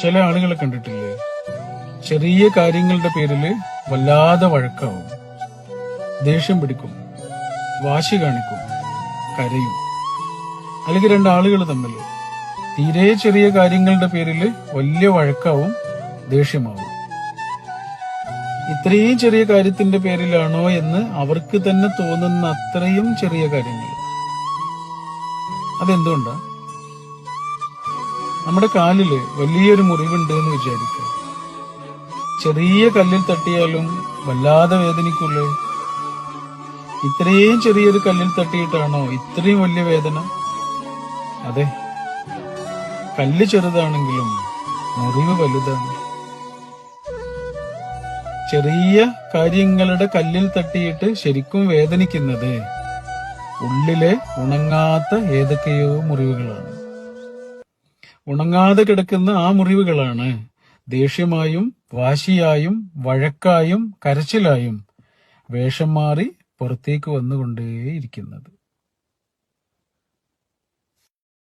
ചില ആളുകളെ കണ്ടിട്ടില്ലേ, ചെറിയ കാര്യങ്ങളുടെ പേരില് വല്ലാതെ വഴക്കാവും, ദേഷ്യം പിടിക്കും, വാശി കാണിക്കും, കരയും. അല്ലെങ്കിൽ രണ്ടാളുകൾ തമ്മിൽ തീരെ ചെറിയ കാര്യങ്ങളുടെ പേരിൽ വലിയ വഴക്കാവും, ദേഷ്യമാവും. ഇത്രയും ചെറിയ കാര്യത്തിന്റെ പേരിലാണോ എന്ന് അവർക്ക് തന്നെ തോന്നുന്ന അത്രയും ചെറിയ കാര്യങ്ങൾ. അതെന്തുകൊണ്ടാ? നമ്മുടെ കാലില് വലിയൊരു മുറിവുണ്ട് എന്ന് വിചാരിക്കുക. ചെറിയ കല്ലിൽ തട്ടിയാലും വല്ലാതെ വേദനിക്കൂലേ? ഇത്രയും ചെറിയൊരു കല്ലിൽ തട്ടിയിട്ടാണോ ഇത്രയും വലിയ വേദന? അതെ, കല്ല് ചെറുതാണെങ്കിലും മുറിവ് വലുതാണ്. ചെറിയ കാര്യങ്ങളുടെ കല്ലിൽ തട്ടിയിട്ട് ശരിക്കും വേദനിക്കുന്നത് ഉള്ളിലെ ഉണങ്ങാത്ത ഏതൊക്കെയോ മുറിവുകളാണ്. ഉണങ്ങാതെ കിടക്കുന്ന ആ മുറിവുകളാണ് ദേഷ്യമായും വാശിയായും വഴക്കായും കരച്ചിലായും വേഷം മാറി പുറത്തേക്ക് വന്നുകൊണ്ടേയിരിക്കുന്നത്.